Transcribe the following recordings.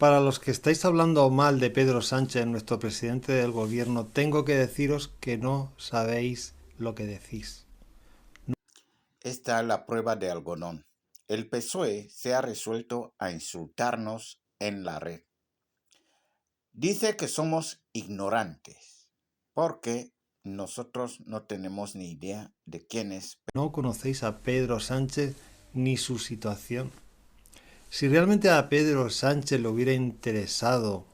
Para los que estáis hablando mal de Pedro Sánchez, nuestro presidente del gobierno, tengo que deciros que no sabéis lo que decís. Esta es la prueba de algodón. El PSOE se ha resuelto a insultarnos en la red. Dice que somos ignorantes, porque nosotros no tenemos ni idea de quién es. No conocéis a Pedro Sánchez ni su situación. Si realmente a Pedro Sánchez le hubiera interesado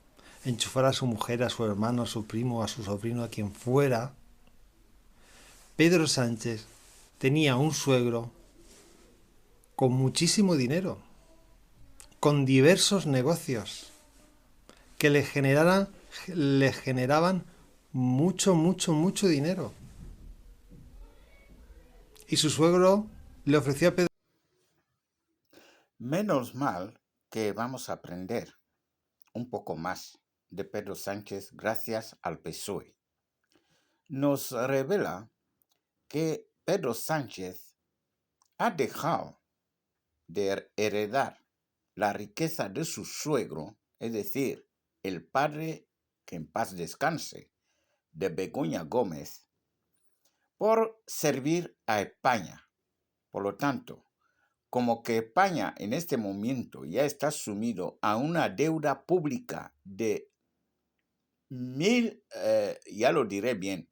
enchufar a su mujer, a su hermano, a su primo, a su sobrino, a quien fuera, Pedro Sánchez tenía un suegro con muchísimo dinero, con diversos negocios, que le generaban mucho dinero. Y su suegro le ofreció a Pedro. Menos mal que vamos a aprender un poco más de Pedro Sánchez gracias al PSOE. Nos revela que Pedro Sánchez ha dejado de heredar la riqueza de su suegro, es decir, el padre, que en paz descanse, de Begoña Gómez, por servir a España. Por lo tanto, como que España en este momento ya está sumido a una deuda pública de ya lo diré bien,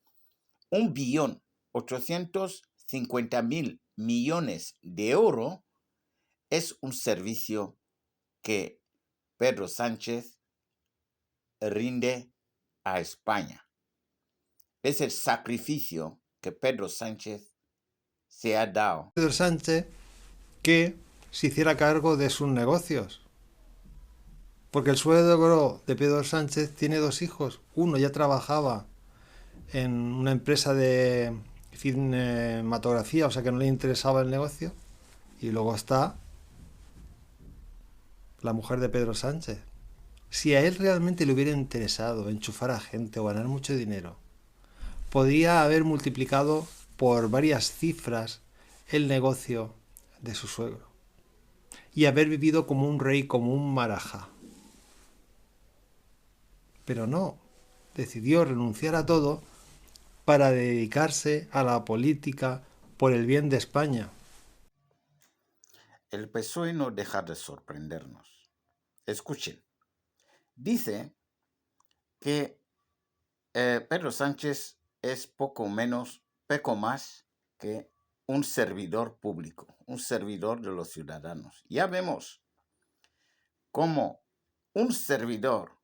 1.850.000.000.000 de euros, es un servicio que Pedro Sánchez rinde a España. Es el sacrificio que Pedro Sánchez se ha dado. Pedro Sánchez que se hiciera cargo de sus negocios. Porque el suegro de Pedro Sánchez tiene dos hijos. Uno ya trabajaba en una empresa de cinematografía, o sea que no le interesaba el negocio. Y luego está la mujer de Pedro Sánchez. Si a él realmente le hubiera interesado enchufar a gente o ganar mucho dinero, podría haber multiplicado por varias cifras el negocio de su suegro y haber vivido como un rey, como un marajá. Pero no, decidió renunciar a todo para dedicarse a la política por el bien de España. El PSOE no deja de sorprendernos. Escuchen, dice que Pedro Sánchez es poco más que un servidor público, un servidor de los ciudadanos. Ya vemos cómo un servidor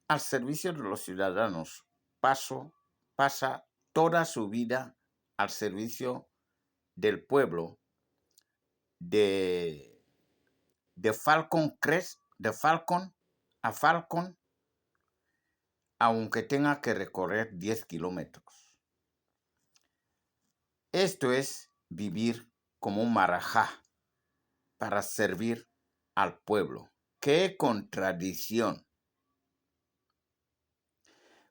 al servicio de los ciudadanos pasa toda su vida al servicio del pueblo, de Falcon Crest, de Falcon a Falcon, aunque tenga que recorrer 10 kilómetros. Esto es vivir como un marajá para servir al pueblo. ¡Qué contradicción!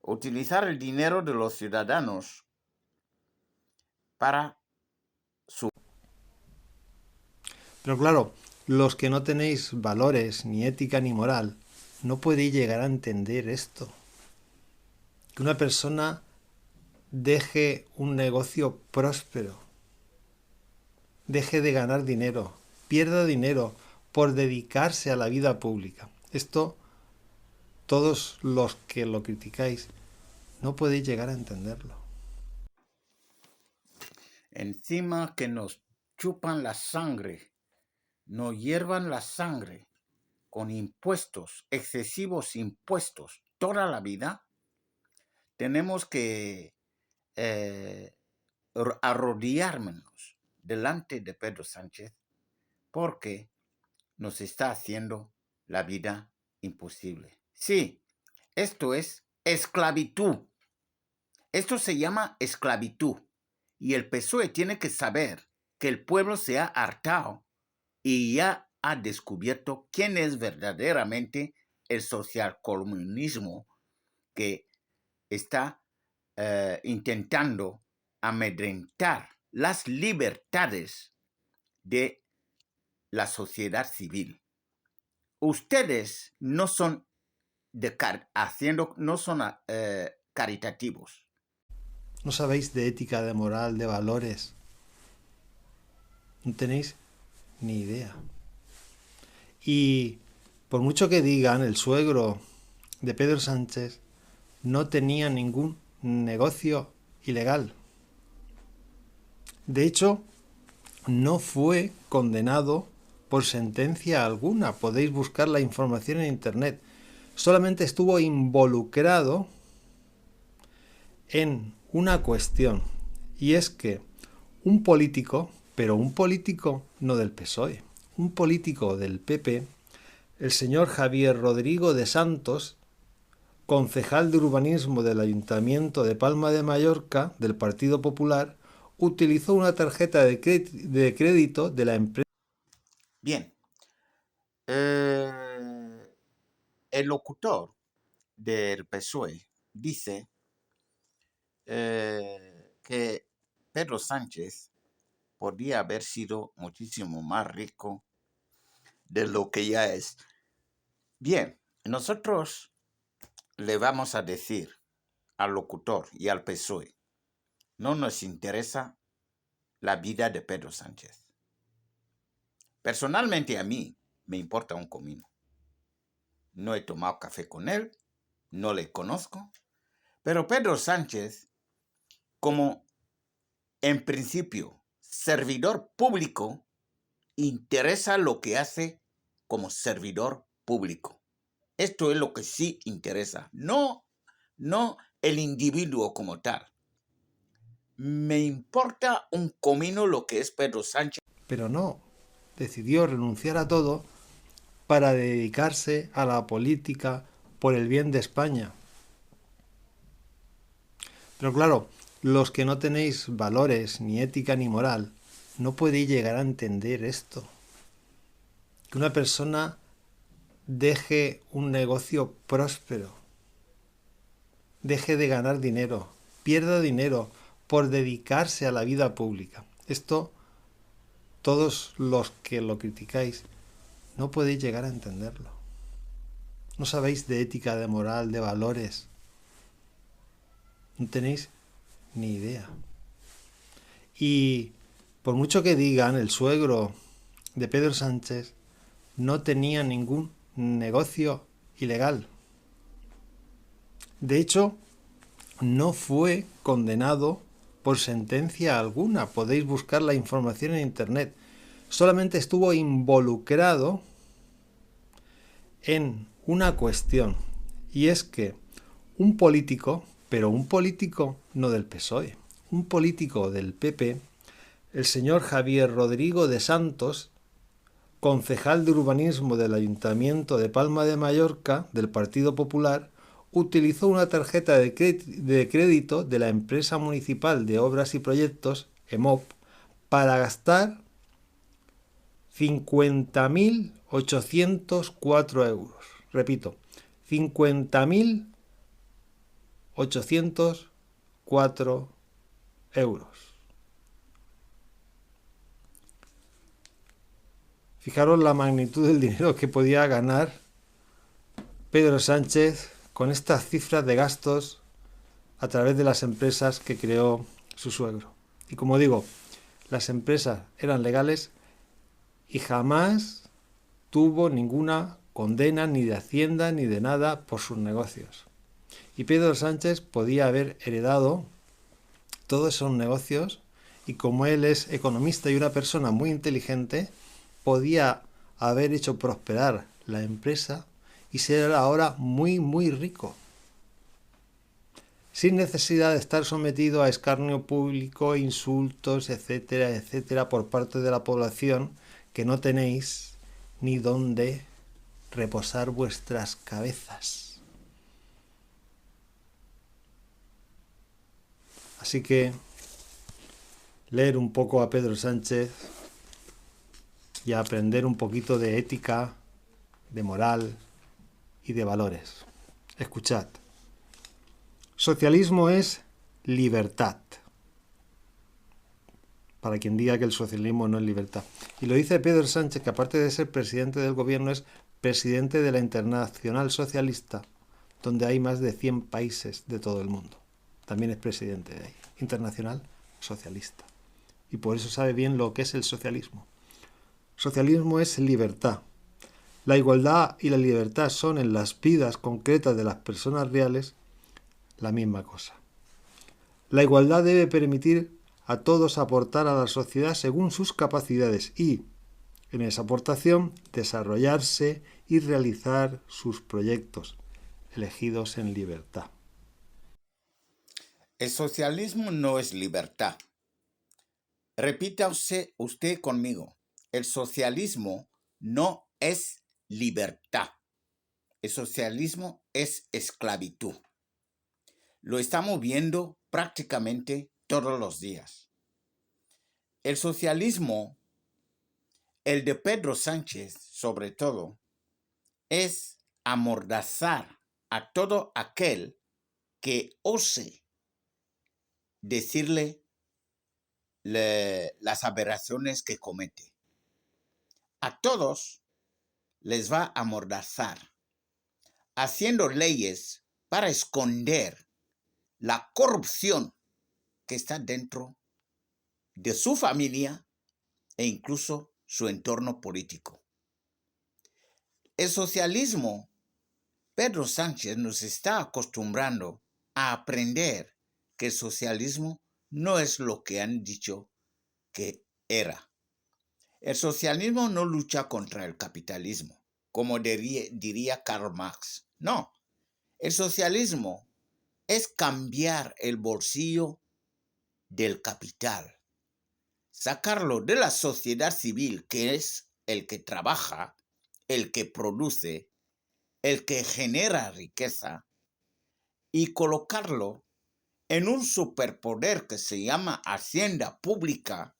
Utilizar el dinero de los ciudadanos para su... Pero claro, los que no tenéis valores, ni ética, ni moral, no podéis llegar a entender esto. Que una persona deje un negocio próspero, deje de ganar dinero, pierda dinero por dedicarse a la vida pública. Esto, todos los que lo criticáis, no podéis llegar a entenderlo. Encima que nos chupan la sangre, nos hiervan la sangre con impuestos, excesivos impuestos, toda la vida, tenemos que arrodillarnos delante de Pedro Sánchez porque nos está haciendo la vida imposible. Sí, esto es esclavitud. Esto se llama esclavitud. Y el PSOE tiene que saber que el pueblo se ha hartado y ya ha descubierto quién es verdaderamente el socialcomunismo que está intentando amedrentar las libertades de la sociedad civil. ustedes no son no son caritativos. No sabéis de ética, de moral, de valores. No tenéis ni idea. Y por mucho que digan, el suegro de Pedro Sánchez no tenía ningún negocio ilegal. De hecho, no fue condenado por sentencia alguna. Podéis buscar la información en internet. Solamente estuvo involucrado en una cuestión. Y es que un político, pero un político no del PSOE, un político del PP, el señor Javier Rodrigo de Santos, concejal de urbanismo del Ayuntamiento de Palma de Mallorca, del Partido Popular, utilizó una tarjeta de crédito de la empresa. Bien, el locutor del PSOE dice que Pedro Sánchez podría haber sido muchísimo más rico de lo que ya es. Bien, nosotros le vamos a decir al locutor y al PSOE, no nos interesa la vida de Pedro Sánchez. Personalmente a mí me importa un comino. No he tomado café con él, no le conozco, pero Pedro Sánchez, como en principio servidor público, interesa lo que hace como servidor público. Esto es lo que sí interesa, no el individuo como tal. Me importa un comino lo que es Pedro Sánchez. Pero no, decidió renunciar a todo para dedicarse a la política por el bien de España. Pero claro, los que no tenéis valores, ni ética, ni moral, no podéis llegar a entender esto. Que una persona deje un negocio próspero, deje de ganar dinero, pierda dinero por dedicarse a la vida pública. Esto, todos los que lo criticáis, no podéis llegar a entenderlo. No sabéis de ética, de moral, de valores. No tenéis ni idea. Y por mucho que digan, el suegro de Pedro Sánchez no tenía ningún negocio ilegal. De hecho, no fue condenado por sentencia alguna. Podéis buscar la información en internet. Solamente estuvo involucrado en una cuestión. Y es que un político, pero un político no del PSOE, un político del PP, el señor Javier Rodrigo de Santos, concejal de urbanismo del Ayuntamiento de Palma de Mallorca, del Partido Popular, utilizó una tarjeta de crédito de la Empresa Municipal de Obras y Proyectos, EMOP, para gastar 50.804 euros. Repito, 50.804 euros. Fijaros la magnitud del dinero que podía ganar Pedro Sánchez con estas cifras de gastos a través de las empresas que creó su suegro. Y como digo, las empresas eran legales y jamás tuvo ninguna condena ni de Hacienda ni de nada por sus negocios. Y Pedro Sánchez podía haber heredado todos esos negocios y como él es economista y una persona muy inteligente, podía haber hecho prosperar la empresa y ser ahora muy, muy rico, sin necesidad de estar sometido a escarnio público, insultos, etcétera, etcétera, por parte de la población que no tenéis ni dónde reposar vuestras cabezas. Así que leer un poco a Pedro Sánchez y a aprender un poquito de ética, de moral y de valores. Escuchad. Socialismo es libertad. Para quien diga que el socialismo no es libertad. Y lo dice Pedro Sánchez, que aparte de ser presidente del gobierno es presidente de la Internacional Socialista, donde hay más de 100 países de todo el mundo. También es presidente de ahí, Internacional Socialista. Y por eso sabe bien lo que es el socialismo. Socialismo es libertad. La igualdad y la libertad son en las vidas concretas de las personas reales la misma cosa. La igualdad debe permitir a todos aportar a la sociedad según sus capacidades y, en esa aportación, desarrollarse y realizar sus proyectos, elegidos en libertad. El socialismo no es libertad. Repita usted conmigo. El socialismo no es libertad. El socialismo es esclavitud. Lo estamos viendo prácticamente todos los días. El socialismo, el de Pedro Sánchez sobre todo, es amordazar a todo aquel que ose decirle las aberraciones que comete. A todos les va a amordazar, haciendo leyes para esconder la corrupción que está dentro de su familia e incluso su entorno político. El socialismo, Pedro Sánchez nos está acostumbrando a aprender que el socialismo no es lo que han dicho que era. El socialismo no lucha contra el capitalismo, como diría Karl Marx. No, el socialismo es cambiar el bolsillo del capital, sacarlo de la sociedad civil, que es el que trabaja, el que produce, el que genera riqueza, y colocarlo en un superpoder que se llama Hacienda Pública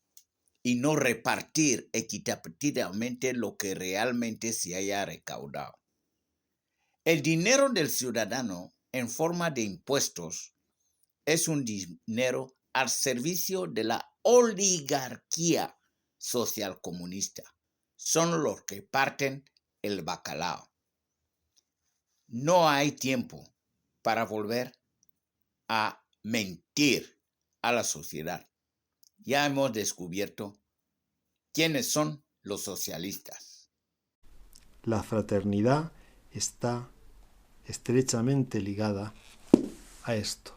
y no repartir equitativamente lo que realmente se haya recaudado. El dinero del ciudadano en forma de impuestos es un dinero al servicio de la oligarquía social comunista. Son los que parten el bacalao. No hay tiempo para volver a mentir a la sociedad. Ya hemos descubierto quiénes son los socialistas. La fraternidad está estrechamente ligada a esto.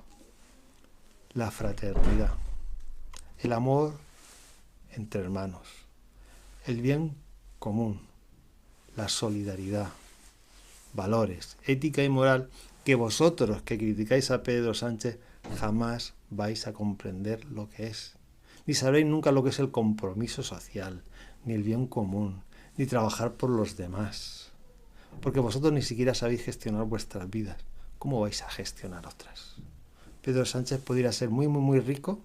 La fraternidad, el amor entre hermanos, el bien común, la solidaridad, valores, ética y moral que vosotros que criticáis a Pedro Sánchez jamás vais a comprender lo que es. Ni sabréis nunca lo que es el compromiso social, ni el bien común, ni trabajar por los demás. Porque vosotros ni siquiera sabéis gestionar vuestras vidas. ¿Cómo vais a gestionar otras? Pedro Sánchez podría ser muy, muy, muy rico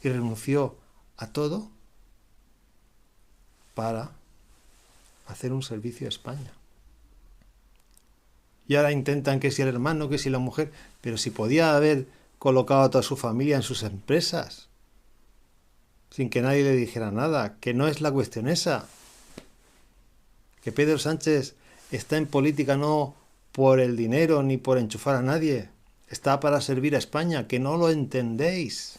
y renunció a todo para hacer un servicio a España. Y ahora intentan que si el hermano, que si la mujer, pero si podía haber colocado a toda su familia en sus empresas, sin que nadie le dijera nada, que no es la cuestión esa. Que Pedro Sánchez está en política no por el dinero ni por enchufar a nadie, está para servir a España, que no lo entendéis.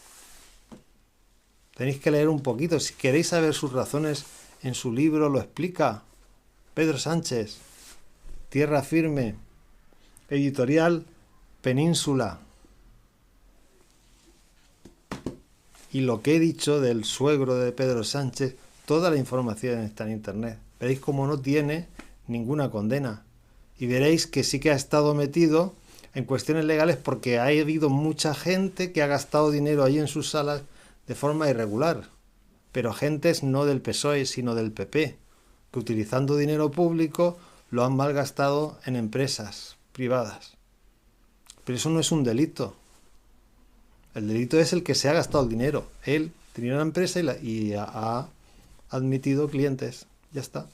Tenéis que leer un poquito, si queréis saber sus razones, en su libro lo explica. Pedro Sánchez, Tierra Firme, editorial Península. Y lo que he dicho del suegro de Pedro Sánchez, toda la información está en internet. Veréis cómo no tiene ninguna condena. Y veréis que sí que ha estado metido en cuestiones legales porque ha habido mucha gente que ha gastado dinero ahí en sus salas de forma irregular. Pero gentes no del PSOE, sino del PP, que utilizando dinero público lo han malgastado en empresas privadas. Pero eso no es un delito. El delito es el que se ha gastado el dinero. Él tenía una empresa y ha admitido clientes. Ya está.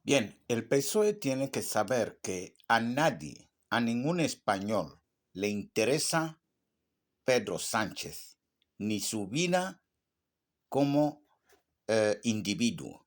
Bien, el PSOE tiene que saber que a nadie, a ningún español, le interesa Pedro Sánchez, ni su vida como individuo.